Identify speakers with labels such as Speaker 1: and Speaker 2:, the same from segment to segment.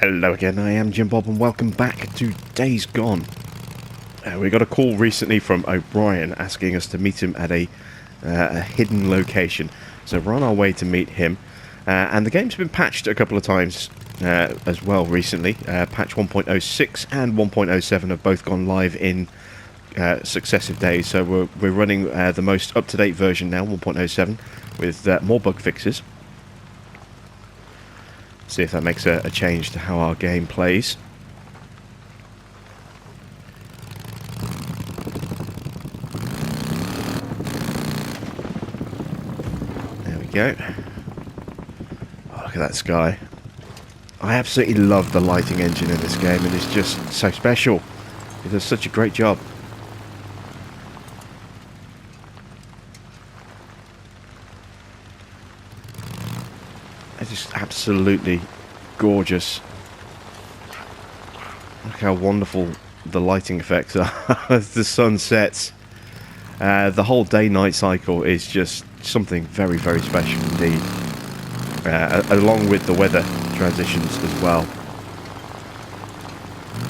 Speaker 1: Hello again, I am Jim Bob and welcome back to Days Gone. We got a call recently from O'Brien asking us to meet him at a hidden location. So we're on our way to meet him. And the game's been patched a couple of times as well recently. Patch 1.06 and 1.07 have both gone live in successive days. So we're running the most up-to-date version now, 1.07, with more bug fixes. See if that makes a change to how our game plays. There we go. Oh, look at that sky. I absolutely love the lighting engine in this game, and it's just so special. It does such a great job. It's just absolutely gorgeous. Look how wonderful the lighting effects are as the sun sets. The whole day-night cycle is just something very, very special indeed. Along with the weather transitions as well.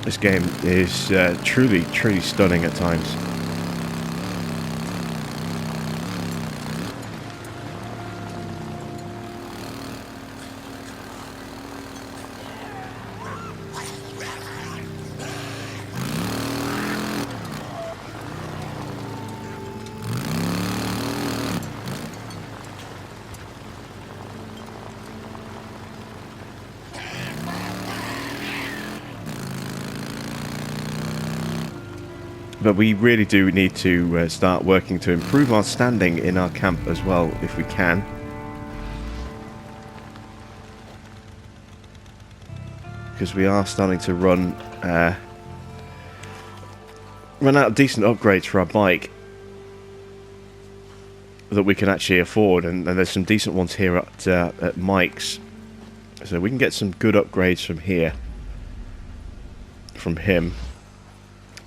Speaker 1: This game is truly, truly stunning at times. But we really do need to start working to improve our standing in our camp as well, if we can. Because we are starting to run out of decent upgrades for our bike that we can actually afford, and there's some decent ones here at Mike's. So we can get some good upgrades from here, from him.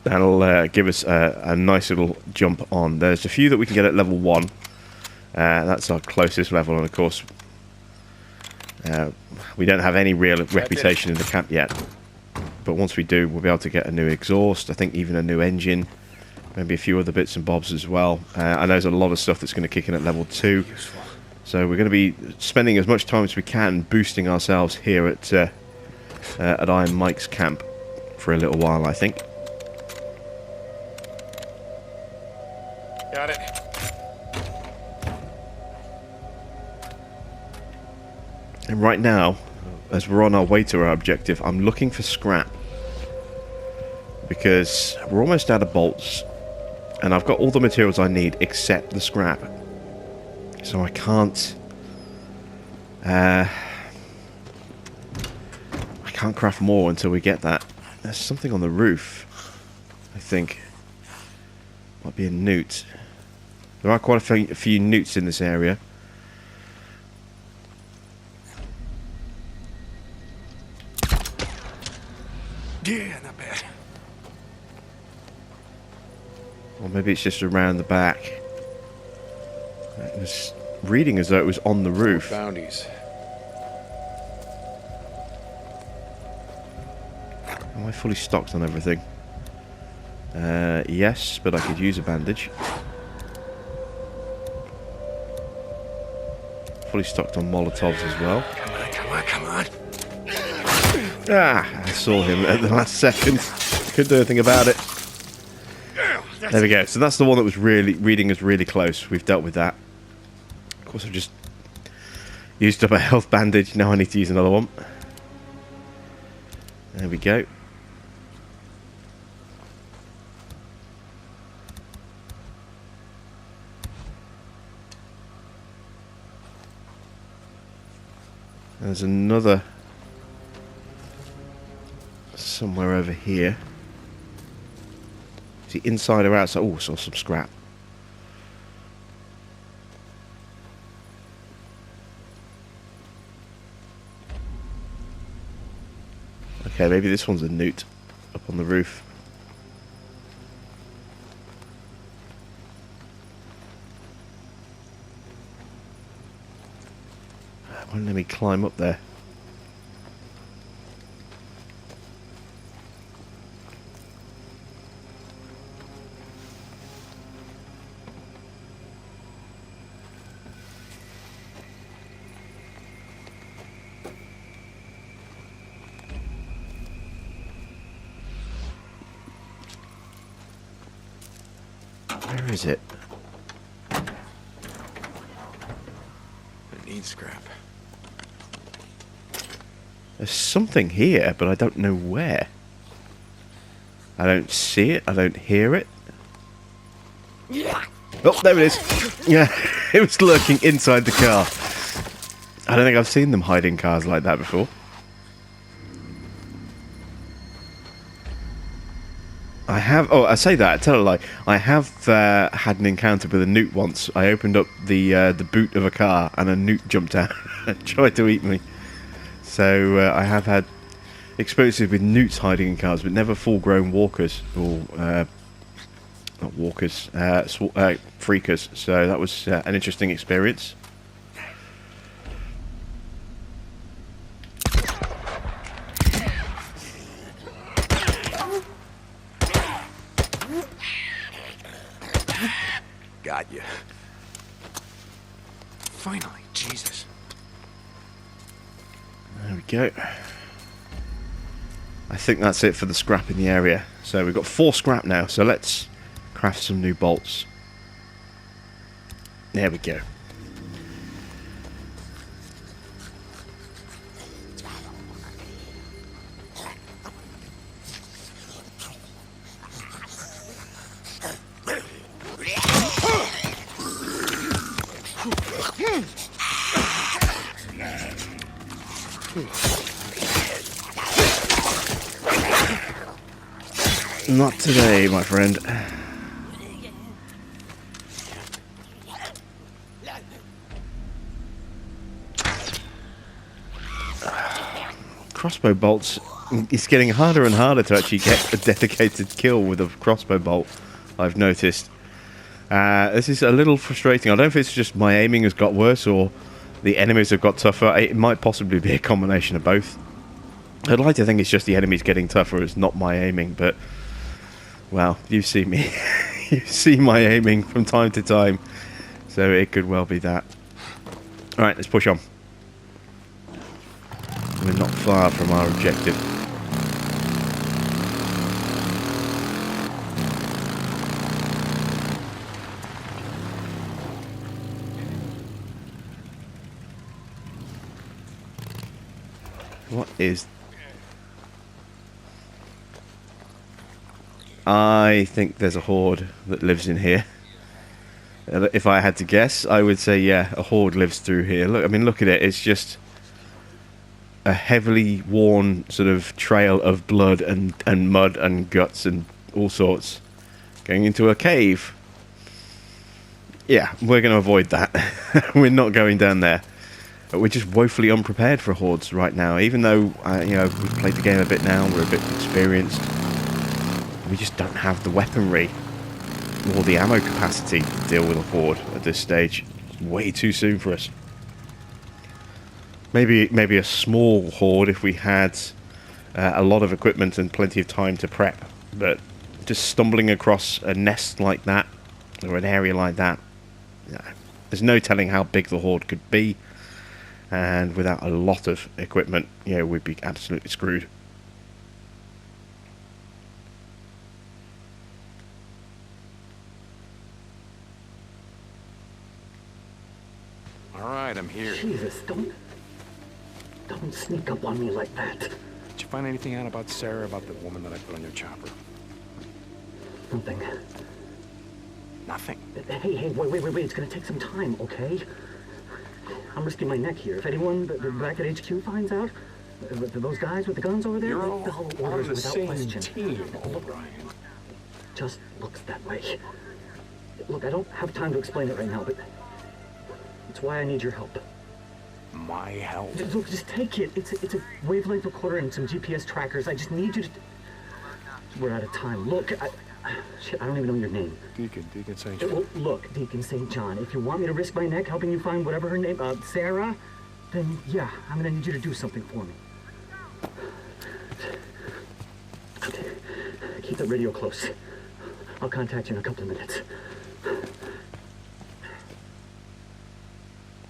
Speaker 1: That'll give us a nice little jump on. There's a few that we can get at level 1. That's our closest level, and of course we don't have any real reputation in the camp yet. But once we do, we'll be able to get a new exhaust, I think even a new engine, maybe a few other bits and bobs as well. I know there's a lot of stuff that's going to kick in at level 2. So we're going to be spending as much time as we can boosting ourselves here at Iron Mike's camp for a little while, I think.
Speaker 2: Got it.
Speaker 1: And right now, as we're on our way to our objective, I'm looking for scrap. Because we're almost out of bolts. And I've got all the materials I need except the scrap. So I can't... I can't craft more until we get that. There's something on the roof, I think. Might be a newt. There are quite a few newts in this area.
Speaker 2: Yeah, not bad.
Speaker 1: Or maybe it's just around the back. It was reading as though it was on the roof.
Speaker 2: Bounties.
Speaker 1: Am I fully stocked on everything? Yes, but I could use a bandage. Fully stocked on Molotovs as well.
Speaker 2: Come on, come on, come on.
Speaker 1: Ah, I saw him at the last second. Couldn't do anything about it. There we go. So that's the one that was really reading us really close. We've dealt with that. Of course, I've just used up a health bandage. Now I need to use another one. There we go. There's another somewhere over here. Is he inside or outside? Oh, saw some scrap. Okay, maybe this one's a newt up on the roof. Won't let me climb up there. Where is it?
Speaker 2: I need scrap.
Speaker 1: There's something here, but I don't know where. I don't see it. I don't hear it. Oh, there it is. Yeah, it was lurking inside the car. I don't think I've seen them hide in cars like that before. I have... Oh, I say that. I tell a lie. I have had an encounter with a newt once. I opened up the boot of a car and a newt jumped out and tried to eat me. So I have had experiences with newts hiding in cars, but never full-grown walkers or not walkers, freakers. So that was an interesting experience.
Speaker 2: Got you. Finally, Jesus.
Speaker 1: There we go. I think that's it for the scrap in the area. So we've got 4 scrap now, so let's craft some new bolts. There we go. Not today, my friend. Crossbow bolts. It's getting harder and harder to actually get a dedicated kill with a crossbow bolt, I've noticed. This is a little frustrating. I don't know if it's just my aiming has got worse or the enemies have got tougher. It might possibly be a combination of both. I'd like to think it's just the enemies getting tougher, it's not my aiming, but... Well, you see me. You see my aiming from time to time. So it could well be that. Alright, let's push on. We're not far from our objective. What is... I think there's a horde that lives in here. If I had to guess, I would say, yeah, a horde lives through here. Look, I mean, look at it. It's just a heavily worn sort of trail of blood and mud and guts and all sorts going into a cave. Yeah, we're going to avoid that. We're not going down there. We're just woefully unprepared for hordes right now. Even though, you know, we've played the game a bit now, we're a bit experienced. We just don't have the weaponry or the ammo capacity to deal with a horde at this stage. It's way too soon for us. Maybe a small horde if we had a lot of equipment and plenty of time to prep. But just stumbling across a nest like that or an area like that, there's no telling how big the horde could be. And without a lot of equipment, you know, we'd be absolutely screwed.
Speaker 2: All right, I'm here.
Speaker 3: Jesus, don't sneak up on me like that.
Speaker 2: Did you find anything out about Sarah, about the woman that I put on your chopper?
Speaker 3: Nothing.
Speaker 2: Nothing.
Speaker 3: Hey, wait. It's gonna take some time, okay? I'm risking my neck here. If anyone back at HQ finds out, those guys with the guns over there,
Speaker 2: You're
Speaker 3: they'll
Speaker 2: all
Speaker 3: follow
Speaker 2: on
Speaker 3: orders
Speaker 2: the
Speaker 3: without
Speaker 2: same
Speaker 3: question.
Speaker 2: team, O'Brien.
Speaker 3: Just looks that way. Look, I don't have time to explain it right now, but it's why I need your help.
Speaker 2: My help?
Speaker 3: Look, just take it. It's a wavelength recorder and some GPS trackers. I just need you to... We're out of time. Look, shit, I don't even know your name.
Speaker 2: Deacon St.
Speaker 3: Well, look, Deacon St. John, if you want me to risk my neck helping you find whatever her name, Sarah, then yeah, I'm gonna need you to do something for me. Keep the radio close. I'll contact you in a couple of minutes.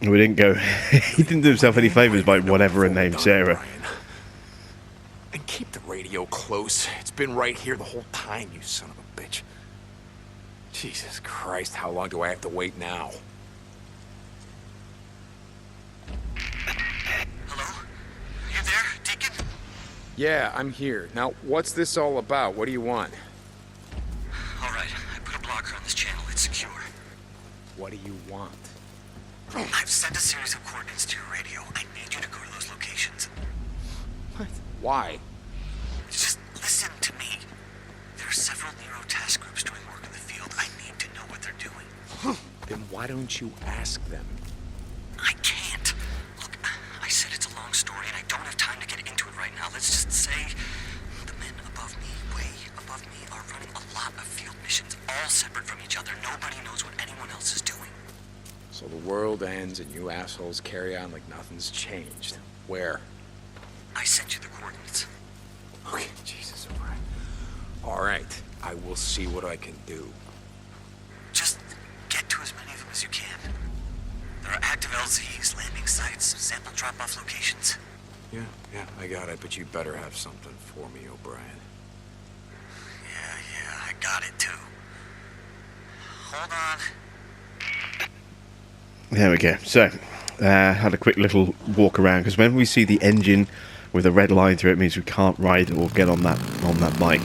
Speaker 1: We didn't go. He didn't do himself any favours by whatever her name, Sarah.
Speaker 2: And keep the radio close. It's been right here the whole time, you son of a bitch. Jesus Christ, how long do I have to wait now?
Speaker 4: Hello? You there, Deacon?
Speaker 2: Yeah, I'm here. Now, what's this all about? What do you want?
Speaker 4: All right, I put a blocker on this channel. It's secure.
Speaker 2: What do you want?
Speaker 4: I've sent a series of coordinates to your radio. I need you to go to those locations.
Speaker 2: What? Why?
Speaker 4: Just listen to me. There are several Nero task groups doing work in the field. I need to know what they're doing.
Speaker 2: Then why don't you ask them?
Speaker 4: I can't. Look, I said it's a long story, and I don't have time to get into it right now. Let's just say the men above me, way above me, are running a lot of field missions, all separate from each other. Nobody knows what anyone else is doing.
Speaker 2: So the world ends and you assholes carry on like nothing's changed. Where?
Speaker 4: I sent you the coordinates.
Speaker 2: Okay, Jesus, O'Brien. All right, I will see what I can do.
Speaker 4: Just get to as many of them as you can. There are active LZs, landing sites, sample drop-off locations.
Speaker 2: Yeah, I got it, but you better have something for me, O'Brien.
Speaker 4: Yeah, I got it too. Hold on.
Speaker 1: There we go. So, had a quick little walk around, because when we see the engine with a red line through it, means we can't ride or get on that bike.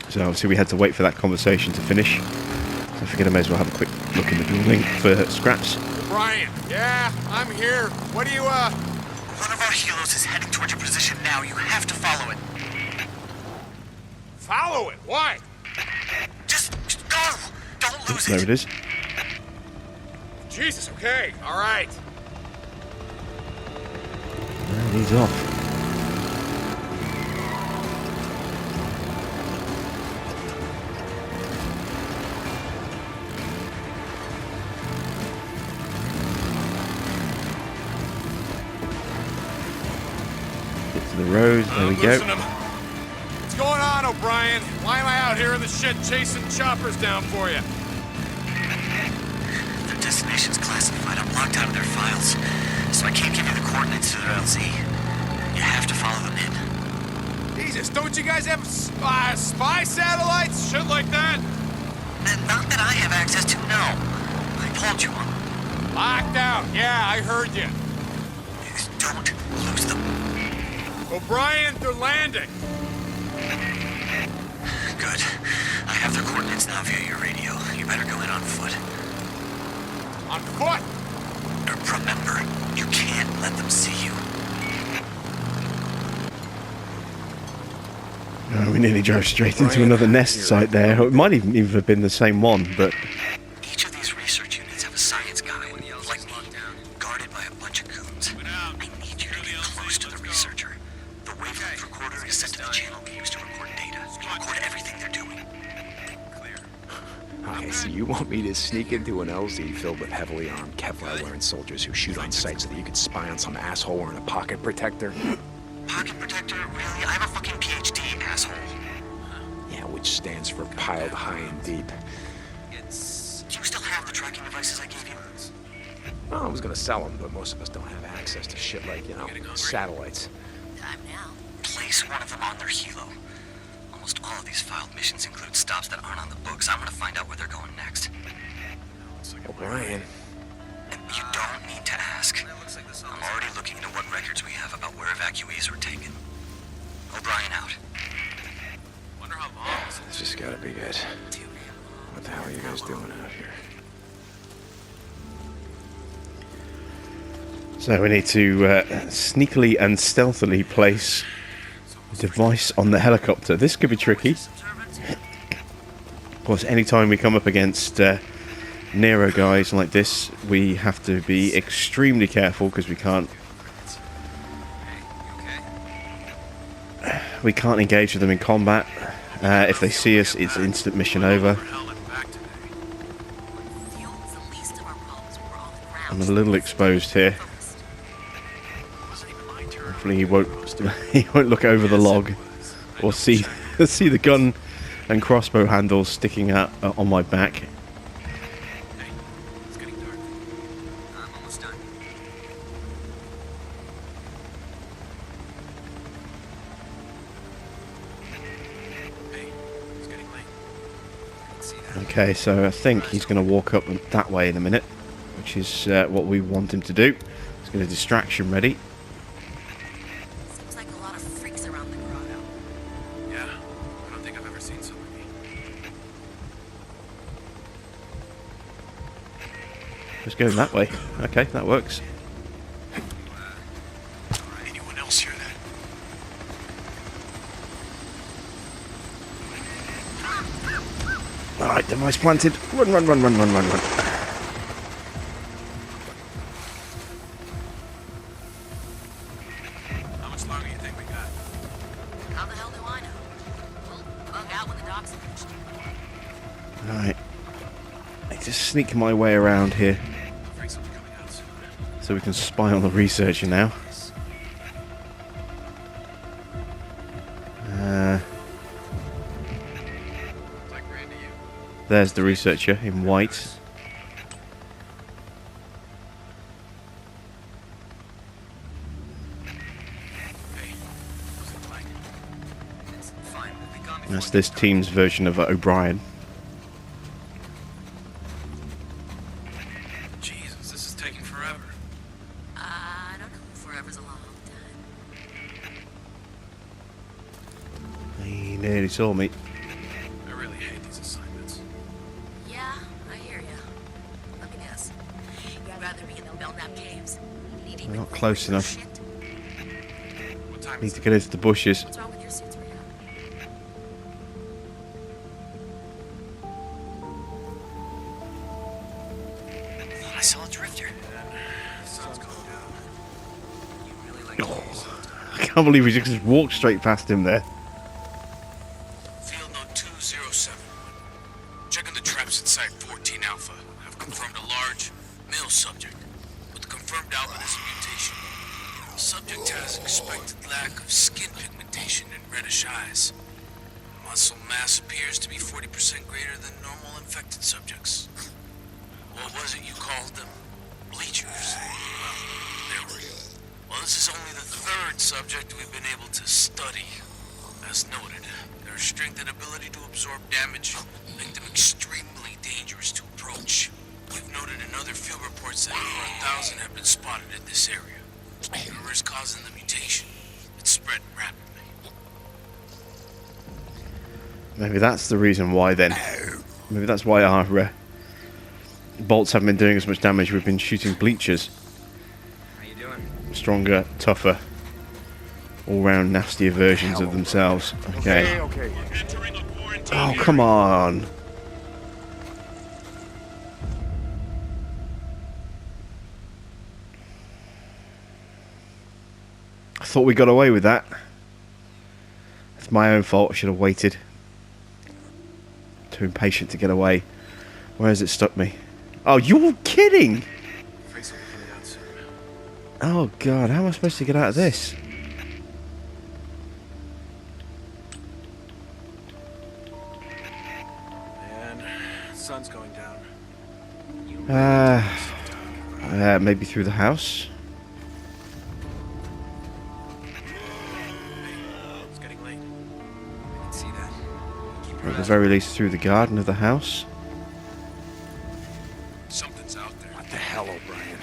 Speaker 1: So obviously we had to wait for that conversation to finish. So I figured I may as well have a quick look in the building for scraps.
Speaker 2: O'Brien, yeah, I'm here. What do you,
Speaker 4: One of our helos is heading towards your position now. You have to follow it.
Speaker 2: Follow it? Why?
Speaker 4: Just go! Don't lose
Speaker 1: There it is.
Speaker 2: Jesus, okay, all right.
Speaker 1: And he's off. Get to the road. There we go.
Speaker 2: What's going on, O'Brien? Why am I out here in the shit chasing choppers down for you?
Speaker 4: Their destination's classified. I'm locked out of their files. So I can't give you the coordinates to their LZ. You have to follow them in.
Speaker 2: Jesus, don't you guys have spy satellites? Shit like that?
Speaker 4: Not that I have access to, no. I told you one.
Speaker 2: Locked out. Yeah, I heard you.
Speaker 4: Just don't lose them.
Speaker 2: O'Brien, they're landing.
Speaker 4: Good. I have their coordinates now via your radio. You better go in on foot.
Speaker 2: On foot?
Speaker 4: Remember, you can't let them see you.
Speaker 1: Oh, we nearly drove straight into another nest site there. It might even have been the same one, but
Speaker 4: Each of these research units have a science guy, like me, guarded by a bunch of goons. I need you to get close to the researcher. The wavelength recorder is set to the channel we use to record data. You record everything they're doing.
Speaker 2: Okay, so you want me to sneak into an LZ filled with heavily armed Kevlar-wearing soldiers who shoot on sight so that you can spy on some asshole wearing a pocket protector?
Speaker 4: Pocket protector? Really? I'm a fucking PhD, asshole.
Speaker 2: Yeah, which stands for piled high and deep.
Speaker 4: Do you still have the tracking devices I gave you?
Speaker 2: Well, I was gonna sell them, but most of us don't have access to shit like, satellites.
Speaker 4: Time now. Place one of them on their helo. Almost all of these filed missions include stops that aren't on the books. I'm gonna find out where they're going next.
Speaker 2: O'Brien.
Speaker 4: You don't need to ask. I'm already looking into what records we have about where evacuees were taken. O'Brien out. Wonder how long
Speaker 2: This just gotta be it. What the hell are you guys doing out here?
Speaker 1: so we need to sneakily and stealthily place a device on the helicopter. This could be tricky. Of course, anytime we come up against Nero guys like this, we have to be extremely careful because we can't engage with them in combat. If they see us, it's instant mission over. I'm a little exposed here. Hopefully he won't look over the log or see the gun and crossbow handles sticking out on my back.
Speaker 4: It's getting dark. I'm almost done. Hey, it's getting late. I can see that.
Speaker 1: Okay, so I think he's going to walk up that way in a minute, which is what we want him to do. He's got a distraction ready.
Speaker 5: Seems like a lot of freaks around the grotto.
Speaker 2: Yeah, I don't think I've ever seen so many.
Speaker 1: Just going that way. Okay, that works.
Speaker 2: Anyone else hear that?
Speaker 1: Alright, device planted. Run, run, run, run, run, run, run.
Speaker 2: How much longer do you think we got?
Speaker 5: How the hell do I know? We'll bug out when the doc's finished.
Speaker 1: Alright. I just sneak my way around here
Speaker 2: Freaks will be coming out soon.
Speaker 1: so we can spy on the researcher now.
Speaker 2: Like Randy, you.
Speaker 1: There's the researcher in white.
Speaker 2: Hey, what's it like?
Speaker 4: It's fine. We'll be gone before
Speaker 1: That's this team's version of O'Brien.
Speaker 2: Jesus, this is taking forever.
Speaker 5: I don't know. Forever's a long time.
Speaker 1: He nearly saw me.
Speaker 2: I really hate these assignments.
Speaker 5: Yeah, I hear ya. Let me guess. You'd rather be in the Belknap caves, leading
Speaker 1: Not
Speaker 5: the
Speaker 1: close
Speaker 5: real
Speaker 1: enough.
Speaker 5: shit?
Speaker 2: What time
Speaker 1: Need
Speaker 2: is
Speaker 1: to
Speaker 2: it?
Speaker 1: get into the bushes.
Speaker 5: What's wrong with your suits, Rita?
Speaker 4: I saw a drifter.
Speaker 2: Sun's going down.
Speaker 4: You really like
Speaker 1: Oh, I can't believe we just walked straight past him there.
Speaker 2: Field note 207. Checking the traps at Site 14 Alpha. Have confirmed a large male subject with confirmed albinism mutation. The subject has expected lack of skin pigmentation and reddish eyes. Muscle mass appears to be 40% greater than normal infected subjects. What was it you called them? Bleachers. Well, they were. Well, this is only the third subject we've been able to study. As noted, their strength and ability to absorb damage make them extremely dangerous to approach. We've noted in other field reports that over 1,000 have been spotted in this area. Whatever is causing the mutation, it's spread rapidly.
Speaker 1: Maybe that's the reason why then. Maybe that's why our bolts haven't been doing as much damage. We've been shooting bleachers.
Speaker 4: How you doing?
Speaker 1: Stronger, tougher, all-round nastier versions of themselves. Okay.
Speaker 2: Okay.
Speaker 1: Oh, come on. I thought we got away with that. It's my own fault. I should have waited. Too impatient to get away. Where has it stuck me? Oh, you're kidding!
Speaker 2: Freaks will be coming out soon.
Speaker 1: Oh god, how am I supposed to get out of this?
Speaker 2: And sun's going down.
Speaker 1: Maybe through the house?
Speaker 2: It's getting late.
Speaker 4: I can see that. Keep
Speaker 1: Or
Speaker 4: your
Speaker 1: at the
Speaker 4: eyes
Speaker 1: very least through the garden of the house?
Speaker 2: Something's out there.
Speaker 6: What the hell, O'Brien?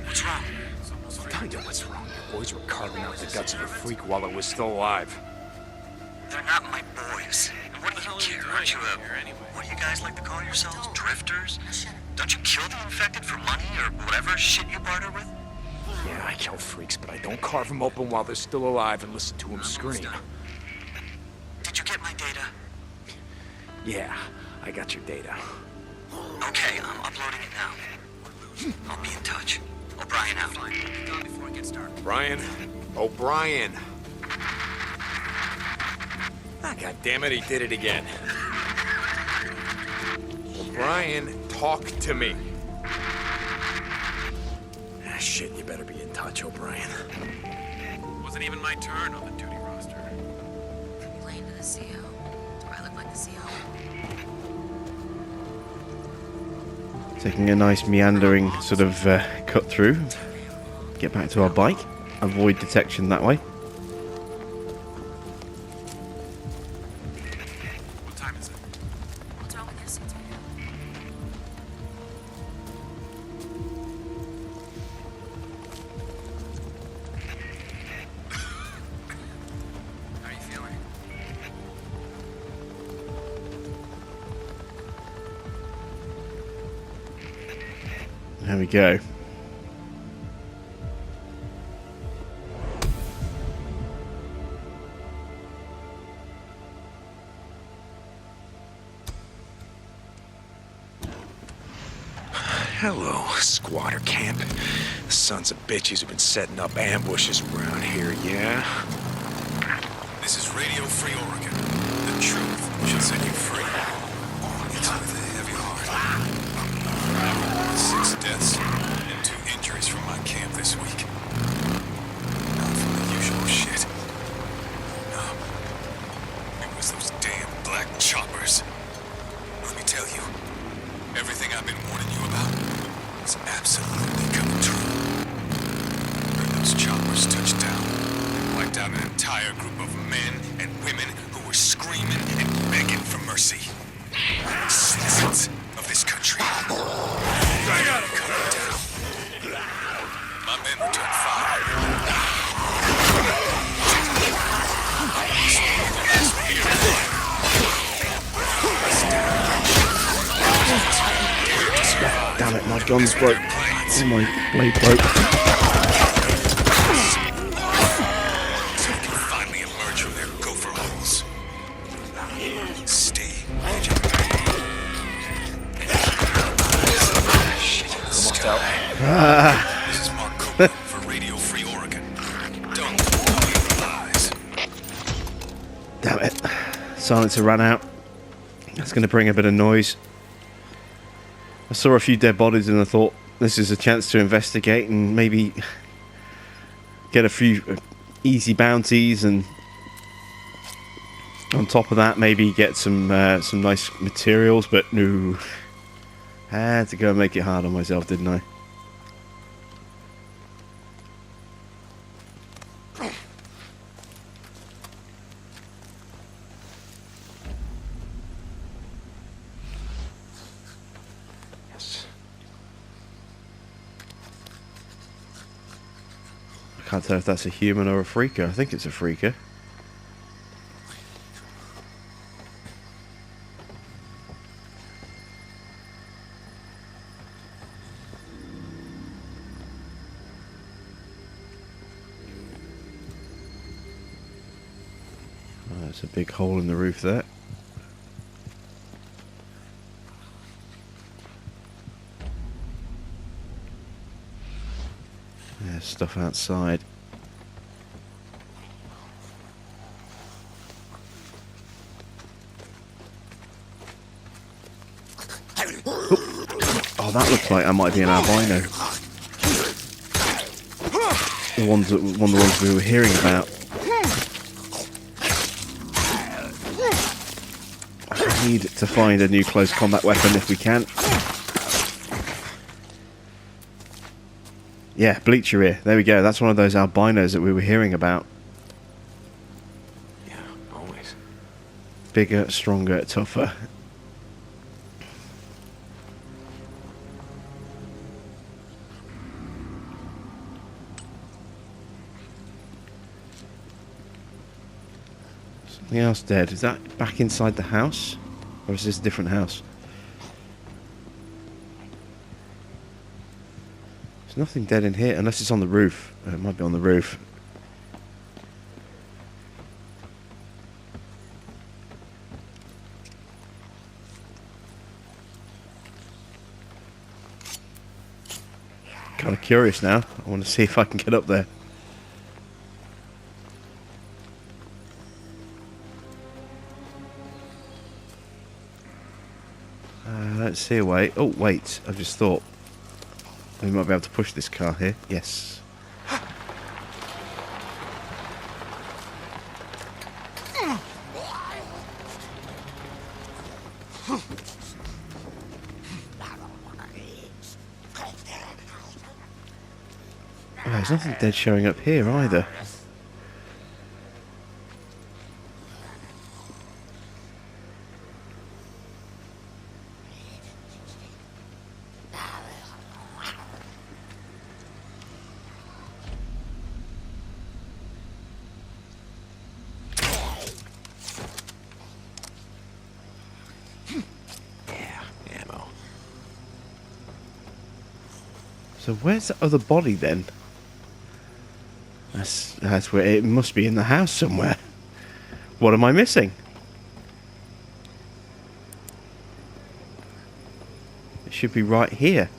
Speaker 4: What's wrong?
Speaker 2: It's almost
Speaker 6: I'll
Speaker 2: free.
Speaker 6: tell you what's wrong. Your boys were carving out the guts of a freak while it was still alive.
Speaker 4: They're not my boys. And what do you
Speaker 2: hell are you
Speaker 4: care?
Speaker 2: doing
Speaker 4: Aren't you
Speaker 2: out here anyway?
Speaker 4: what do you guys like to call yourselves? Drifters?
Speaker 5: Shut up.
Speaker 4: Don't you kill the infected for money or whatever shit you barter with?
Speaker 6: Yeah, I kill freaks, but I don't carve them open while they're still alive and listen to them scream.
Speaker 4: Did you get my data?
Speaker 6: Yeah, I got your data.
Speaker 4: Okay, I'm uploading it now. I'll be in touch. O'Brien out. Fine. Be gone before it gets dark.
Speaker 6: Brian? O'Brien! Ah, God damn it, he did it again. O'Brien, talk to me. Ah, shit, you better be in touch, O'Brien.
Speaker 2: Wasn't even my turn on the duty roster.
Speaker 5: You lane to the CO. Do I look like the CO?
Speaker 1: Taking a nice meandering sort of cut through. Get back to our bike. Avoid detection that way.
Speaker 2: What time is it?
Speaker 1: There we go.
Speaker 6: Hello, squatter camp. The sons of bitches have been setting up ambushes around here, yeah?
Speaker 2: This is Radio Free Oregon. The truth shall set you free. It's with a heavy heart. 6 deaths and 2 injuries from my camp this week. Not from the usual shit. No. It was those damn black choppers. Let me tell you, everything I've been warning you about is absolutely coming true. When those choppers touched down, they wiped out an entire group of men and women who were screaming and begging for mercy. Citizens of this country. I gotta cut them down. My men returned fire.
Speaker 1: Damn it, my gun's broke. Oh, my blade broke.
Speaker 2: So we can finally emerge from their gopher holes. Stay vigilant. Almost out. This is Mark Copeland for Radio Free Oregon. Don't believe the lies.
Speaker 1: Damn it. Silencer ran out. That's going to bring a bit of noise. I saw a few dead bodies and I thought this is a chance to investigate and maybe get a few easy bounties, and on top of that maybe get some nice materials, but no. I had to go and make it hard on myself, didn't I? I can't tell if that's a human or a freaker. I think it's a freaker. Oh, there's a big hole in the roof there. There's stuff outside. Oh, that looks like that might be an albino. One of the ones we were hearing about. I need to find a new close combat weapon if we can. Yeah, bleacher ear. There we go. That's one of those albinos that we were hearing about.
Speaker 6: Yeah, always.
Speaker 1: Bigger, stronger, tougher. Something else dead. Is that back inside the house? Or is this a different house? There's nothing dead in here, unless it's on the roof. It might be on the roof. Kind of curious now. I want to see if I can get up there. I don't see a way. Oh, wait. I just thought we might be able to push this car here. Yes. Oh, there's nothing dead showing up here either. So where's the other body then? That's where it must be, in the house somewhere. What am I missing? It should be right here.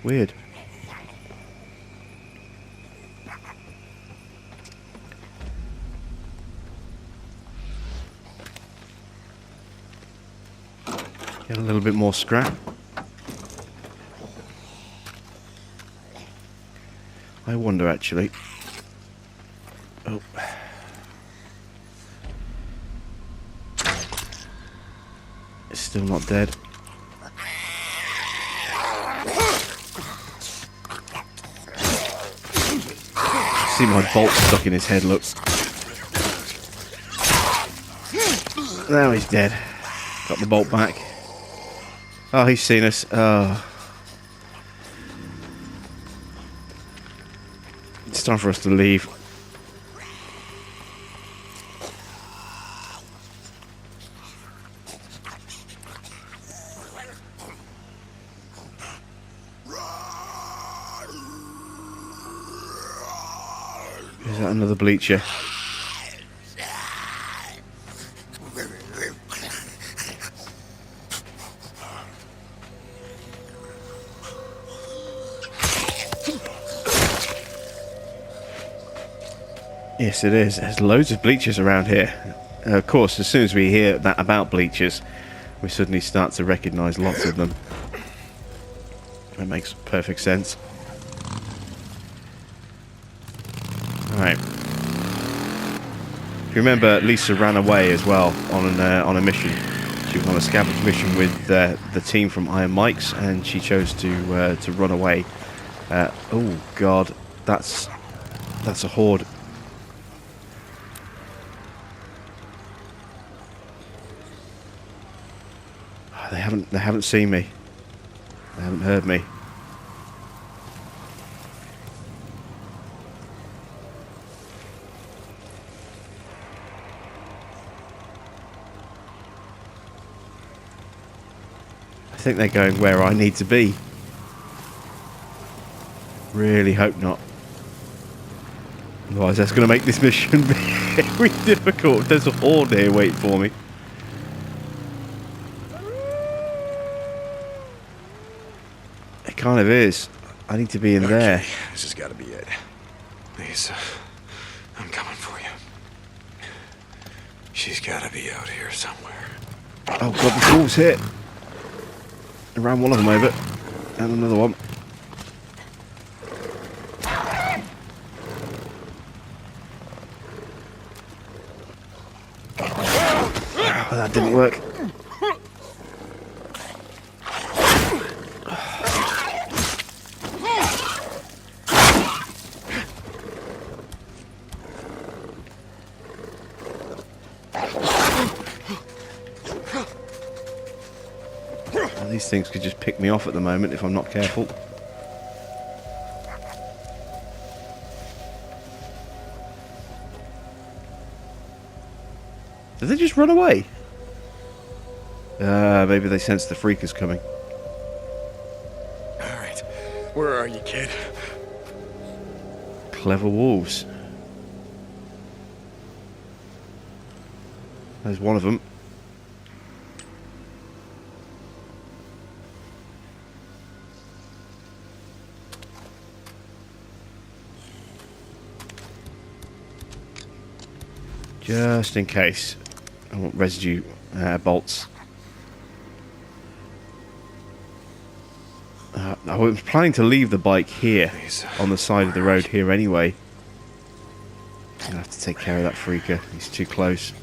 Speaker 1: Weird. Get a little bit more scrap. I wonder actually. Oh. It's still not dead. See my bolt stuck in his head, look. Now he's dead. Got the bolt back. Oh, he's seen us. Oh. It's time for us to leave. Is that another bleacher? Yes, it is. There's loads of bleachers around here. Of course, as soon as we hear that about bleachers, we suddenly start to recognise lots of them. That makes perfect sense. Alright. If you remember, Lisa ran away as well on a mission. She was on a scavenge mission with the team from Iron Mike's, and she chose to run away. Oh God, that's a horde. They haven't seen me. They haven't heard me. I think they're going where I need to be. Really hope not. Otherwise that's going to make this mission very difficult. There's a horde here waiting for me. It kind of is. I need to be in there.
Speaker 6: This has got to be it. Lisa, I'm coming for you. She's got to be out here somewhere.
Speaker 1: Oh God, the fool's hit. I ran one of them over. And another one. Oh, that didn't work. These things could just pick me off at the moment if I'm not careful. Did they just run away? Maybe they sense the freak is coming.
Speaker 6: Alright, where are you, kid?
Speaker 1: Clever wolves. There's one of them. Just in case. I want residue bolts. I was planning to leave the bike here on the side of the road here anyway. I'm gonna have to take care of that freaker. He's too close.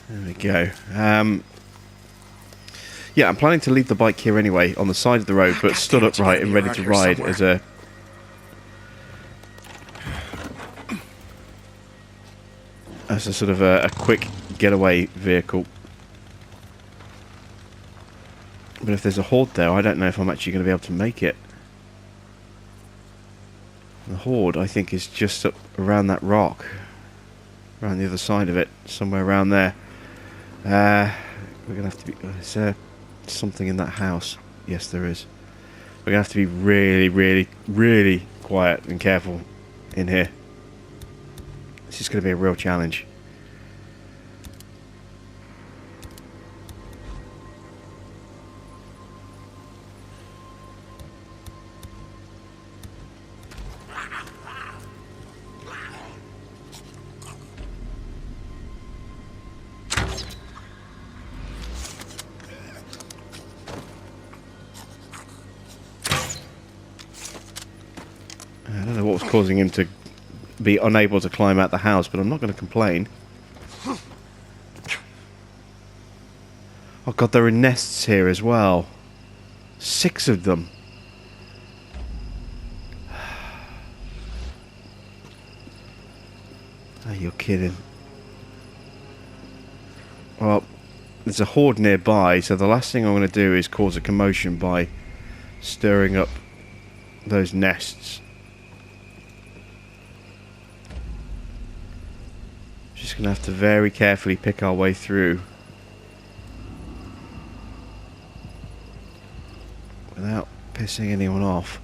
Speaker 1: There we go. Yeah, I'm planning to leave the bike here anyway, on the side of the road, but stood upright and ready to ride as a... as a sort of a quick getaway vehicle. But if there's a horde there, I don't know if I'm actually going to be able to make it. The horde, I think, is just up around that rock. Around the other side of it. Somewhere around there. We're going to have to be... is there something in that house? Yes, there is. We're going to have to be really, really, really quiet and careful in here. This is going to be a real challenge. I don't know what was causing him to be unable to climb out the house, but I'm not going to complain. Oh god, there are nests here as well. 6 of them. Oh, you're kidding. Well, there's a horde nearby, so the last thing I'm going to do is cause a commotion by stirring up those nests. Just going to have to very carefully pick our way through without pissing anyone off,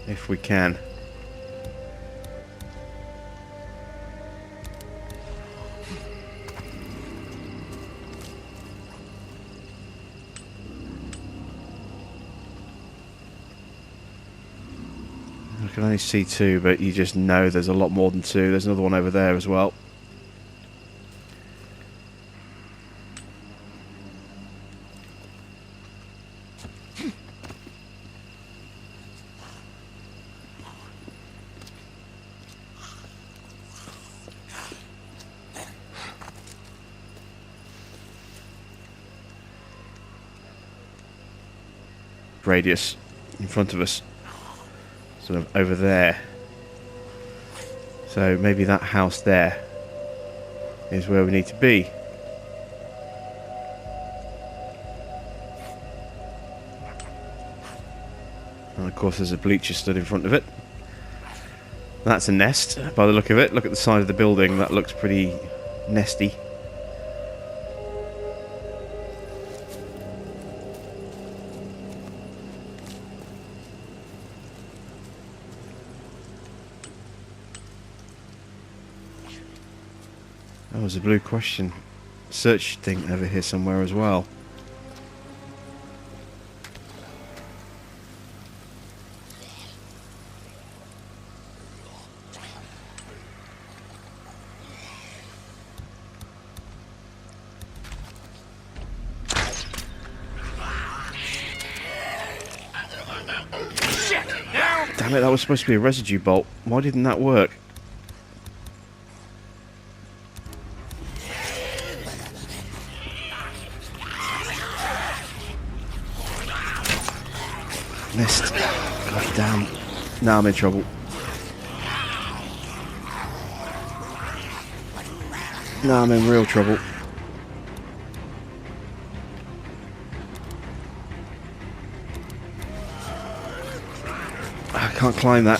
Speaker 1: if we can. I can only see 2, but you just know there's a lot more than 2. There's another one over there as well. Radius in front of us. Sort of over there. So maybe that house there is where we need to be. And of course there's a bleacher stood in front of it. That's a nest by the look of it. Look at the side of the building, that looks pretty nesty. Oh, there's a blue question search thing over here somewhere as well. Damn it, that was supposed to be a residue bolt. Why didn't that work? Missed. God damn. Now I'm in trouble. Now I'm in real trouble. I can't climb that.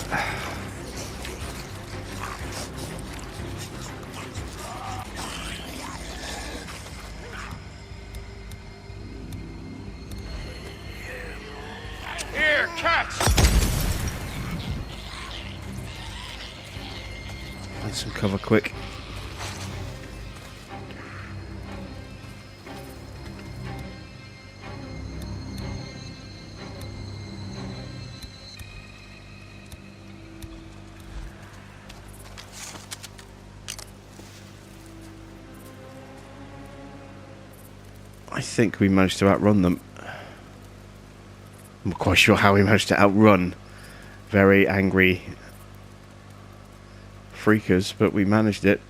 Speaker 2: Here, catch!
Speaker 1: Find some cover quick. I think we managed to outrun them. I'm not quite sure how we managed to outrun very angry freakers, but we managed it.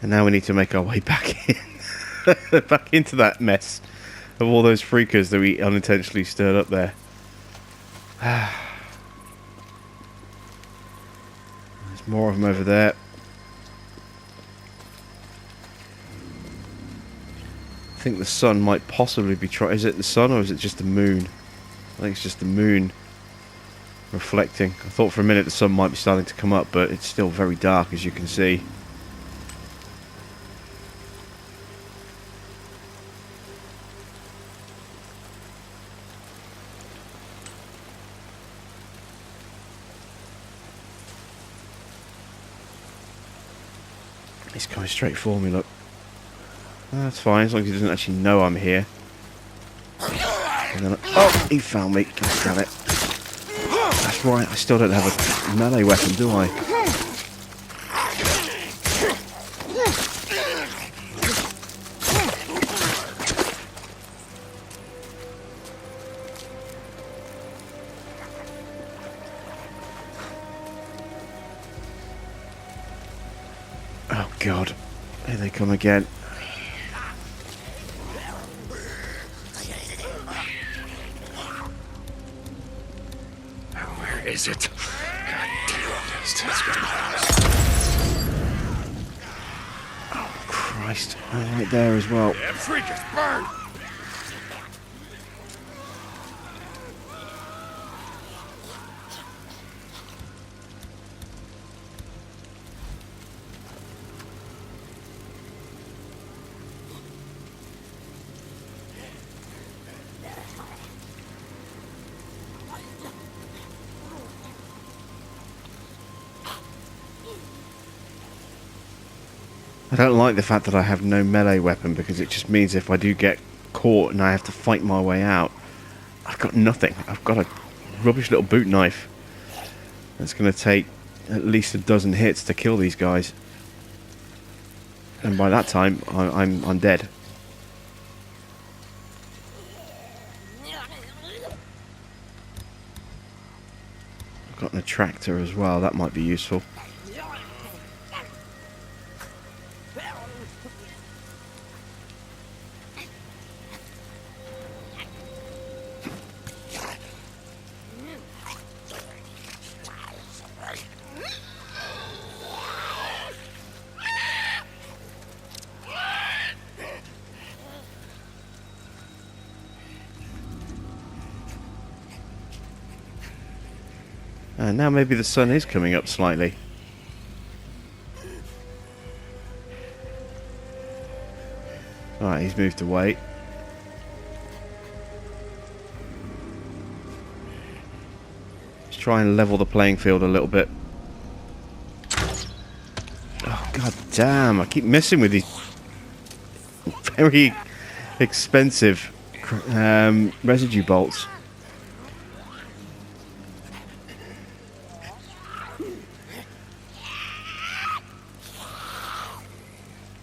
Speaker 1: And now we need to make our way back in. Back into that mess of all those freakers that we unintentionally stirred up there. There's more of them over there. I think the sun might possibly be trying... Is it the sun or is it just the moon? I think it's just the moon reflecting. I thought for a minute the sun might be starting to come up, but it's still very dark, as you can see. He's coming straight for me, look. That's fine, as long as he doesn't actually know I'm here. And then oh, he found me. Damn it. That's right, I still don't have a melee weapon, do I? Oh God, here they come again.
Speaker 6: Where is it? God damn it.
Speaker 1: Oh Christ, I'm right there as well.
Speaker 6: Damn freakers, burn!
Speaker 1: I don't like the fact that I have no melee weapon, because it just means if I do get caught and I have to fight my way out, I've got nothing. I've got a rubbish little boot knife. It's going to take at least a dozen hits to kill these guys, and by that time I'm dead. I've got an attractor as well. That might be useful. And now maybe the sun is coming up slightly. Alright, he's moved away. Let's try and level the playing field a little bit. Oh god damn, I keep messing with these very expensive residue bolts.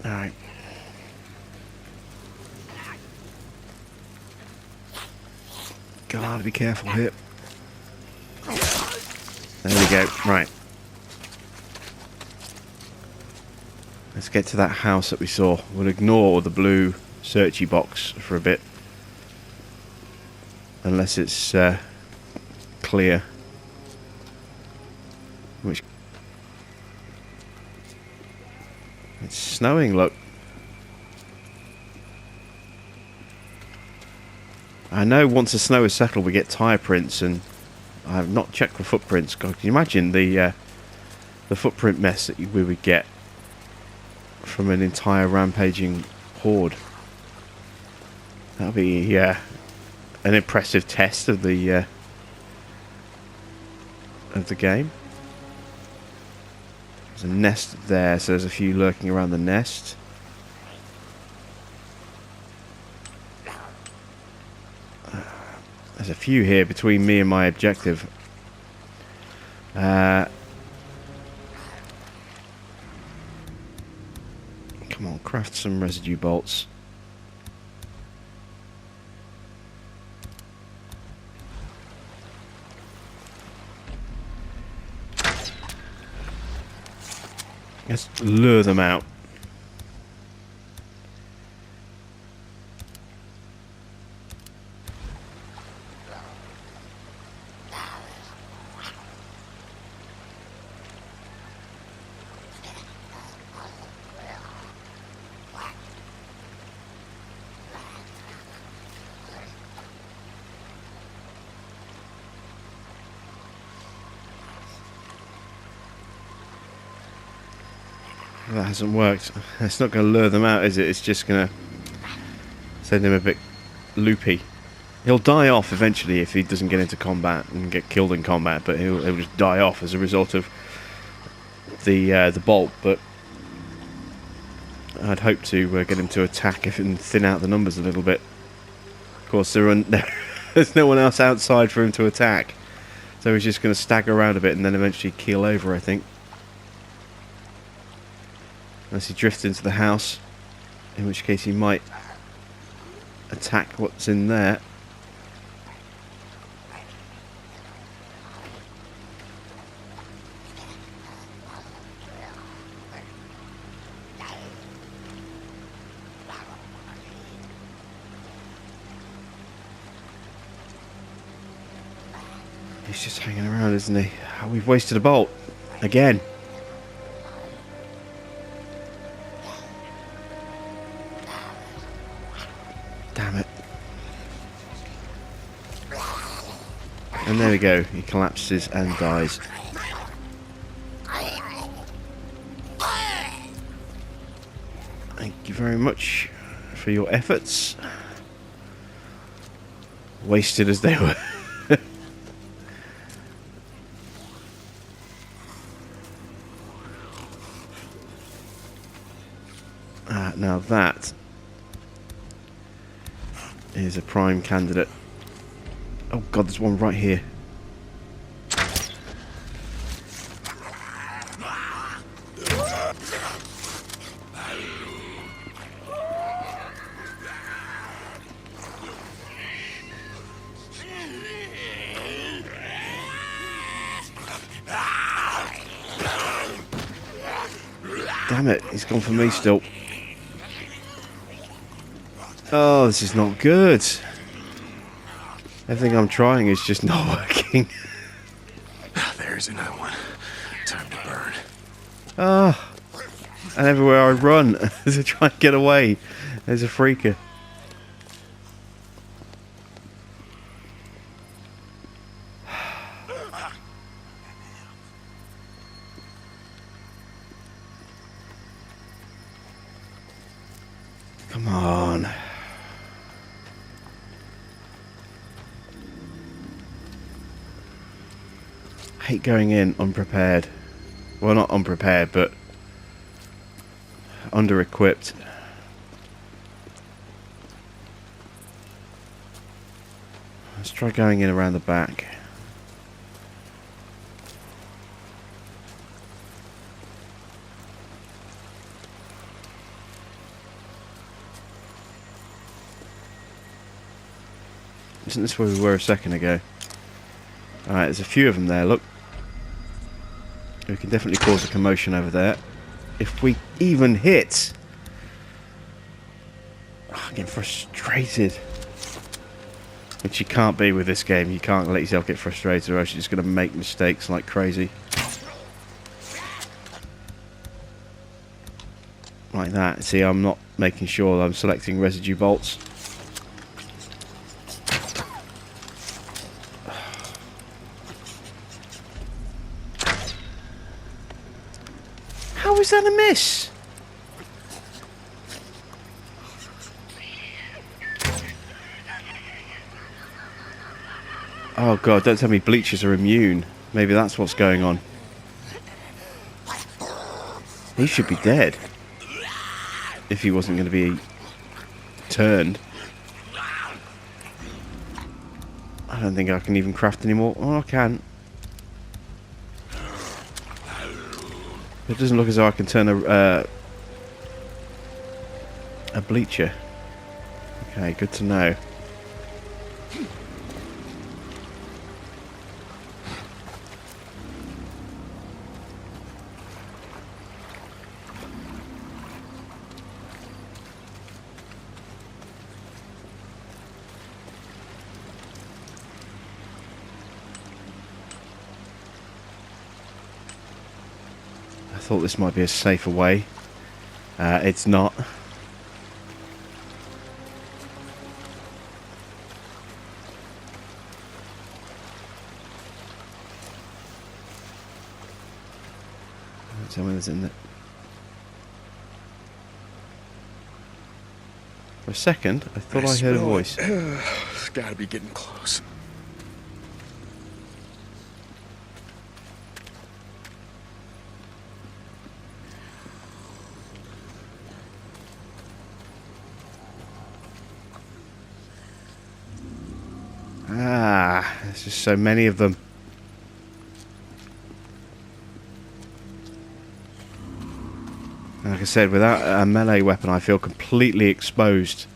Speaker 1: Alright. Gotta be careful here. There we go. Right. Let's get to that house that we saw. We'll ignore the blue searchy box for a bit. Unless it's clear. Which... It's snowing, look. I know once the snow is settled we get tyre prints, and I have not checked for footprints. God, can you imagine the footprint mess that we would get from an entire rampaging horde? That would be an impressive test of the game. There's a nest there, so there's a few lurking around the nest. There's a few here between me and my objective. Come on, craft some residue bolts. Let's lure them out. That hasn't worked. It's not going to lure them out, is it? It's just going to send him a bit loopy. He'll die off eventually if he doesn't get into combat and get killed in combat, but he'll just die off as a result of the bolt. But I'd hope to get him to attack and thin out the numbers a little bit. Of course, there's no one else outside for him to attack, so he's just going to stagger around a bit and then eventually keel over, I think. Unless he drifts into the house, in which case he might attack what's in there. He's just hanging around, isn't he? Oh, we've wasted a bolt. Again. Damn it. And there we go. He collapses and dies. Thank you very much for your efforts. Wasted as they were. Now that is a prime candidate. Oh god, there's one right here. Damn it, he's gone for me still. Oh, this is not good. Everything I'm trying is just not working.
Speaker 6: There's another one. Time to burn.
Speaker 1: Ah, and everywhere I run to try and get away, there's a freaker. Come on. I hate going in unprepared. Well, not unprepared, but under-equipped. Let's try going in around the back. Isn't this where we were a second ago? Alright, there's a few of them there, look. We can definitely cause a commotion over there. If we even hit! Oh, I'm getting frustrated. Which you can't be with this game. You can't let yourself get frustrated or else you're just going to make mistakes like crazy. Like that. See, I'm not making sure that I'm selecting residue bolts. How is that a miss? Oh god, don't tell me bleachers are immune. Maybe that's what's going on. He should be dead. If he wasn't going to be turned. I don't think I can even craft anymore. Oh, I can. It doesn't look as though I can turn a bleacher. Okay, good to know. I thought this might be a safer way. It's not. Tell me there's in there. For a second, I thought I heard a voice.
Speaker 6: It's gotta be getting close.
Speaker 1: Ah, there's just so many of them. Like I said, without a melee weapon, I feel completely exposed.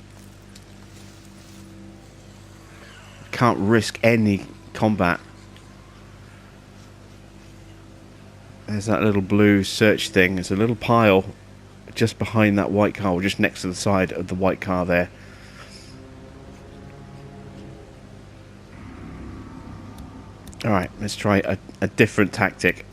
Speaker 1: Can't risk any combat. There's that little blue search thing. There's a little pile just behind that white car, or just next to the side of the white car there. Alright, let's try a different tactic.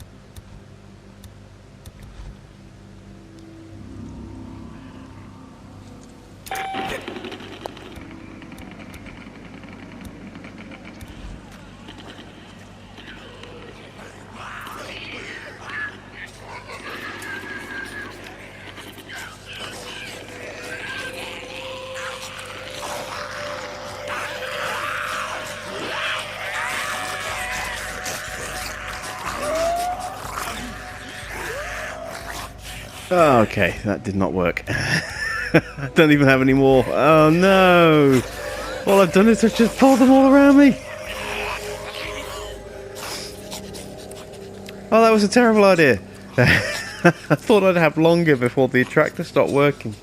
Speaker 1: Oh, okay, that did not work. I don't even have any more. Oh no! All I've done is to just pull them all around me. Oh, that was a terrible idea. I thought I'd have longer before the attractor stopped working.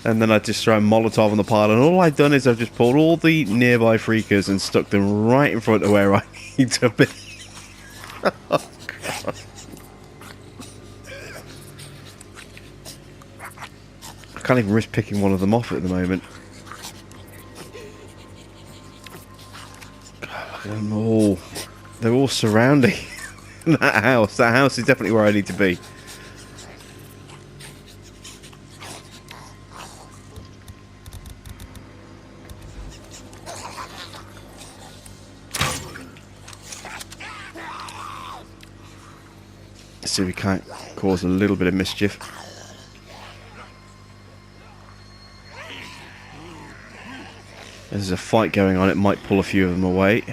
Speaker 1: And then I'd just throw a Molotov on the pile, and all I've done is I've just pulled all the nearby freakers and stuck them right in front of where I need to be. Oh, God. I can't even risk picking one of them off at the moment. God, look at them all. They're all surrounding that house. That house is definitely where I need to be. Let's see if we can't cause a little bit of mischief. There's a fight going on, it might pull a few of them away.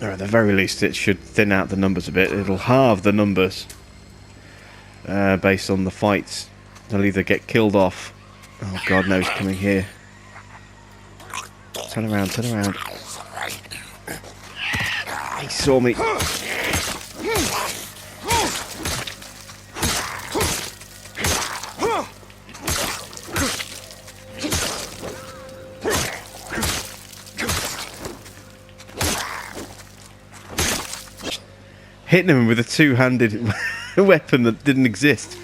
Speaker 1: Or at the very least it should thin out the numbers a bit. It'll halve the numbers based on the fights. They'll either get killed off. Oh God, no, he's coming here. Turn around, turn around. He saw me. Hitting him with a two-handed weapon that didn't exist.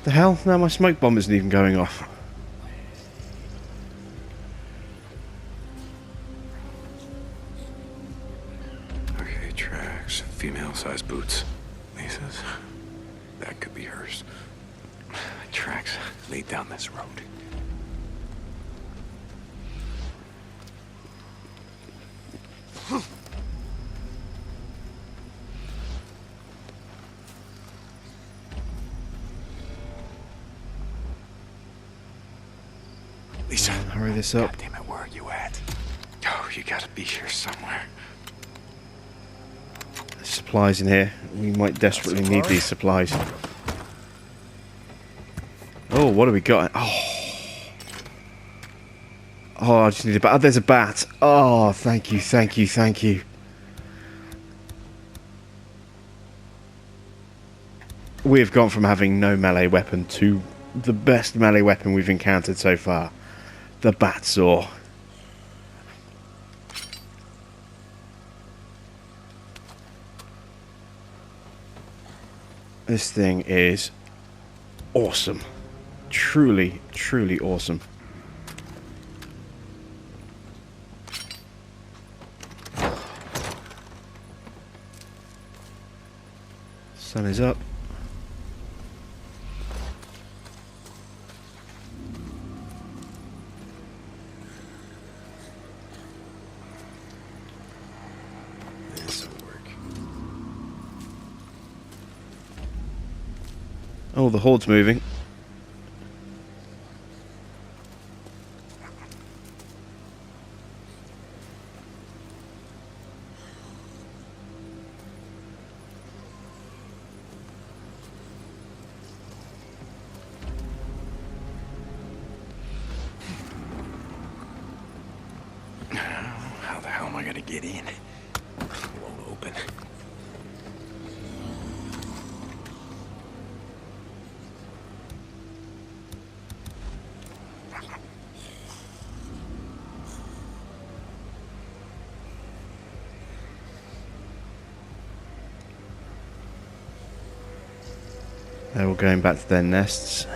Speaker 1: The hell? Now my smoke bomb isn't even going off.
Speaker 6: Okay, tracks. Female-sized boots. Lisa's. That could be hers. Tracks lead down this road. Lisa,
Speaker 1: Hurry this up.
Speaker 6: God damn it, where are you at? Oh, you gotta be here somewhere.
Speaker 1: There's supplies in here. We might desperately need these supplies. Oh, what have we got? Oh. Oh, I just need a bat. Oh, there's a bat. Oh, thank you, thank you, thank you. We've gone from having no melee weapon to the best melee weapon we've encountered so far. The bat saw. This thing is awesome. Truly, truly awesome. Sun is up.
Speaker 6: This'll work.
Speaker 1: Oh, the horde's moving.
Speaker 6: How the hell am I gonna get in? Won't open.
Speaker 1: They're all going back to their nests.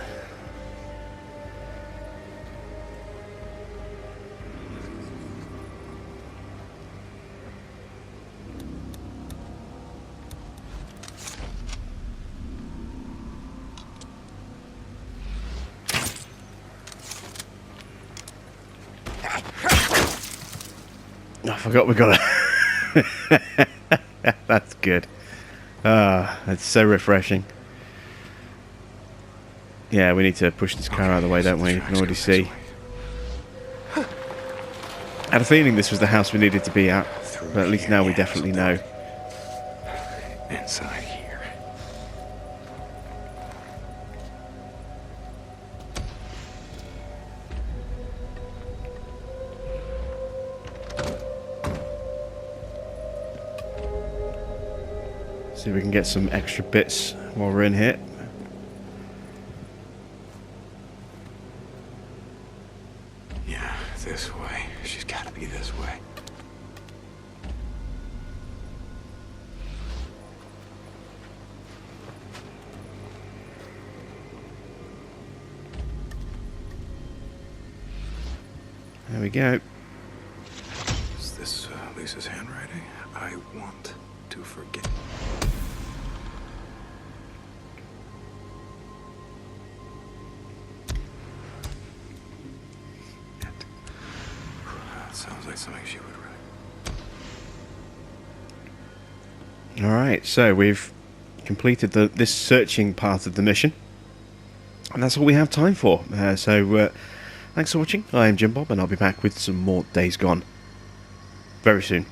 Speaker 1: I forgot we got a... That's good. Ah, that's so refreshing. Yeah, we need to push this car out of the way, don't we? You can already see. I had a feeling this was the house we needed to be at, but at least now we definitely know.
Speaker 6: Inside here.
Speaker 1: See if we can get some extra bits while we're in here.
Speaker 6: Yeah, this way. She's gotta be this way.
Speaker 1: There we go.
Speaker 6: Is this Lisa's handwriting? I want to forget. Sounds like something she would write.
Speaker 1: Alright, so we've completed this searching part of the mission. And that's all we have time for. Thanks for watching. I am Jim Bob, and I'll be back with some more Days Gone very soon.